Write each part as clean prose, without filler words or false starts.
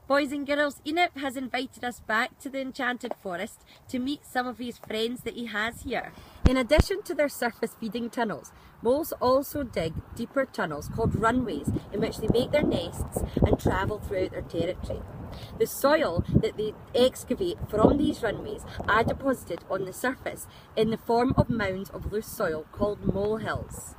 Boys and girls, Enoch has invited us back to the Enchanted Forest to meet some of his friends that he has here. In addition to their surface feeding tunnels, moles also dig deeper tunnels called runways in which they make their nests and travel throughout their territory. The soil that they excavate from these runways are deposited on the surface in the form of mounds of loose soil called molehills.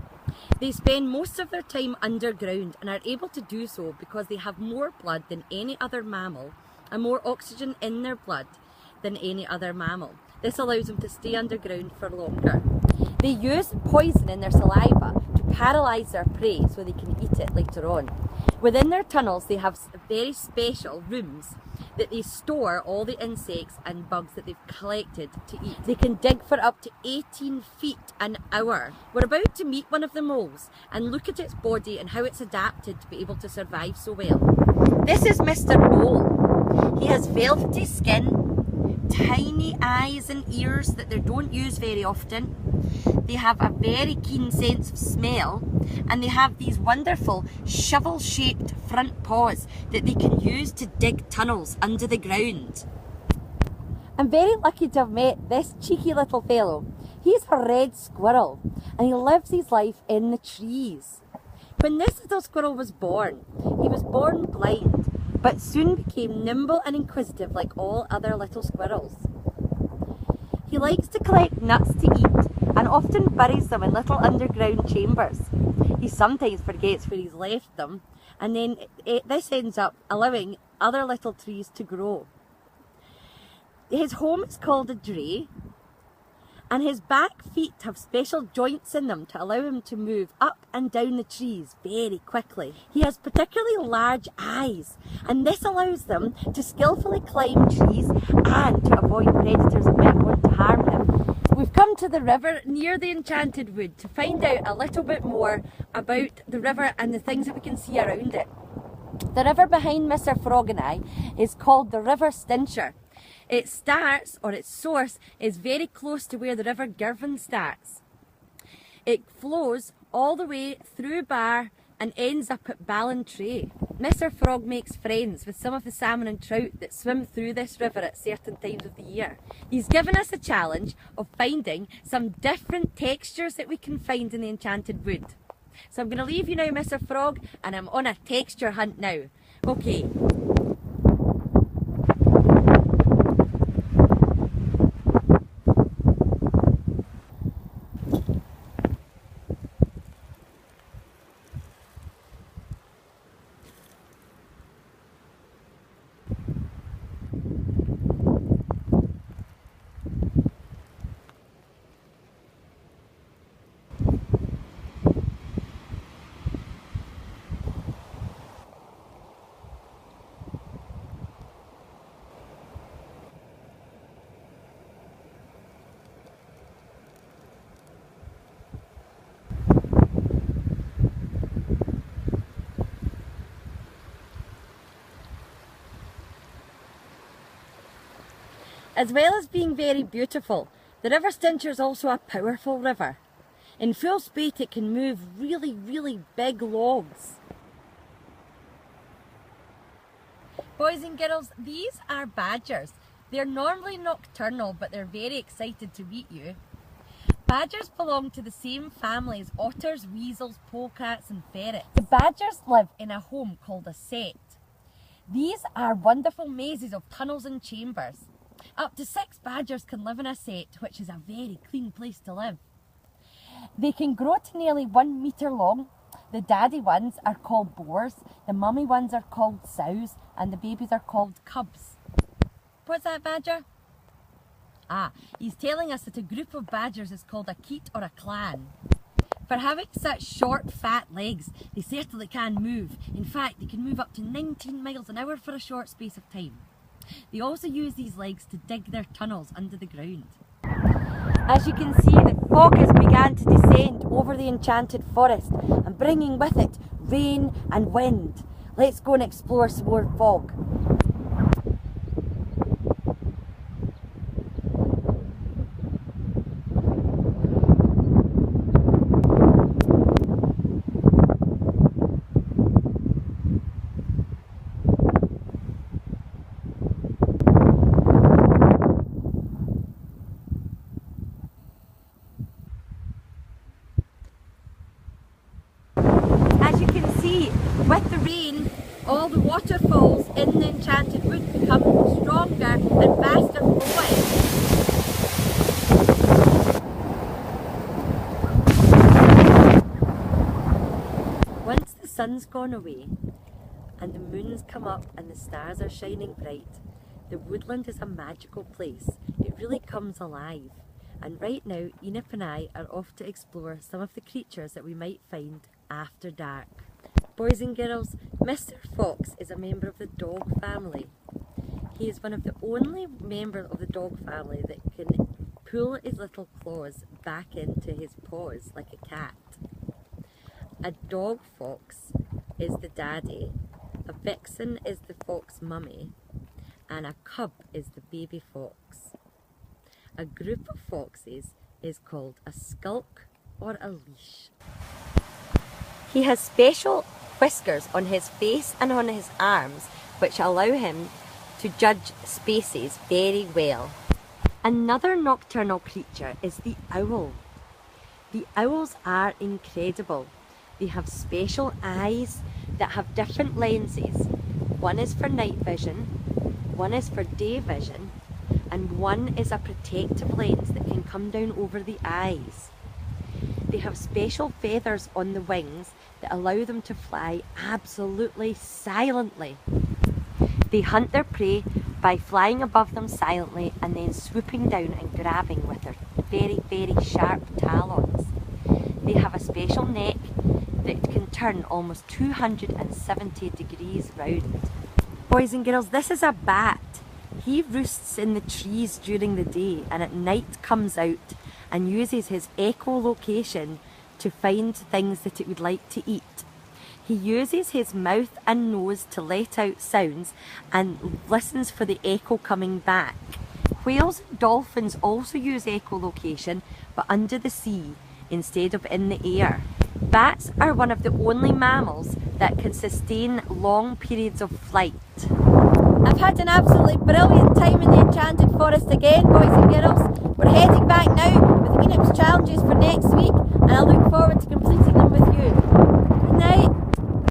They spend most of their time underground and are able to do so because they have more blood than any other mammal and more oxygen in their blood than any other mammal. This allows them to stay underground for longer. They use poison in their saliva to paralyse their prey so they can eat it later on. Within their tunnels they have very special rooms that they store all the insects and bugs that they've collected to eat. They can dig for up to 18 feet an hour. We're about to meet one of the moles and look at its body and how it's adapted to be able to survive so well. This is Mr. Mole. He has velvety skin, tiny eyes and ears that they don't use very often. They have a very keen sense of smell, and they have these wonderful shovel-shaped front paws that they can use to dig tunnels under the ground. I'm very lucky to have met this cheeky little fellow. He's a red squirrel and he lives his life in the trees. When this little squirrel was born, he was born blind, but soon became nimble and inquisitive like all other little squirrels. He likes to collect nuts to eat and often buries them in little underground chambers. He sometimes forgets where he's left them, and then this ends up allowing other little trees to grow. His home is called a dray, and his back feet have special joints in them to allow him to move up and down the trees very quickly. He has particularly large eyes, and this allows them to skillfully climb trees and to avoid predators that might want to harm him. We've come to the river near the Enchanted Wood to find out a little bit more about the river and the things that we can see around it. The river behind Mr. Frog and I is called the River Stincher. It starts, or its source, is very close to where the River Girvan starts. It flows all the way through Bar and ends up at Ballantrae. Mr. Frog makes friends with some of the salmon and trout that swim through this river at certain times of the year. He's given us a challenge of finding some different textures that we can find in the Enchanted Wood. So I'm going to leave you now, Mr. Frog, and I'm on a texture hunt now. Okay. As well as being very beautiful, the River Stincher is also a powerful river. In full speed it can move really big logs. Boys and girls, these are badgers. They're normally nocturnal, but they're very excited to meet you. Badgers belong to the same family as otters, weasels, polecats and ferrets. The badgers live in a home called a set. These are wonderful mazes of tunnels and chambers. Up to 6 badgers can live in a set, which is a very clean place to live. They can grow to nearly 1 metre long. The daddy ones are called boars, the mummy ones are called sows, and the babies are called cubs. What's that, badger? Ah, he's telling us that a group of badgers is called a keet or a clan. For having such short, fat legs, they certainly can move. In fact, they can move up to 19 miles an hour for a short space of time. They also use these legs to dig their tunnels under the ground. As you can see, the fog has begun to descend over the Enchanted Forest and bringing with it rain and wind. Let's go and explore some more fog. waterfalls in the Enchanted Wood become stronger and faster flowing. Once the sun's gone away and the moon's come up and the stars are shining bright, the woodland is a magical place. It really comes alive. And right now, Enid and I are off to explore some of the creatures that we might find after dark. Boys and girls, Mr. Fox is a member of the dog family. He is one of the only members of the dog family that can pull his little claws back into his paws like a cat. A dog fox is the daddy, a vixen is the fox mummy, and a cub is the baby fox. A group of foxes is called a skulk or a leash. He has special whiskers on his face and on his arms which allow him to judge spaces very well. Another nocturnal creature is the owl. The owls are incredible. They have special eyes that have different lenses. One is for night vision, one is for day vision, and one is a protective lens that can come down over the eyes. They have special feathers on the wings that allow them to fly absolutely silently. They hunt their prey by flying above them silently and then swooping down and grabbing with their very, very sharp talons. They have a special neck that can turn almost 270 degrees round. Boys and girls, this is a bat. He roosts in the trees during the day and at night comes out and uses his echolocation to find things that it would like to eat. He uses his mouth and nose to let out sounds and listens for the echo coming back. Whales and dolphins also use echolocation, but under the sea instead of in the air. Bats are one of the only mammals that can sustain long periods of flight. I've had an absolutely brilliant time in the Enchanted Forest again, boys and girls. We're heading back now with Enid's challenges for next week, and I look forward to completing them with you. Good night.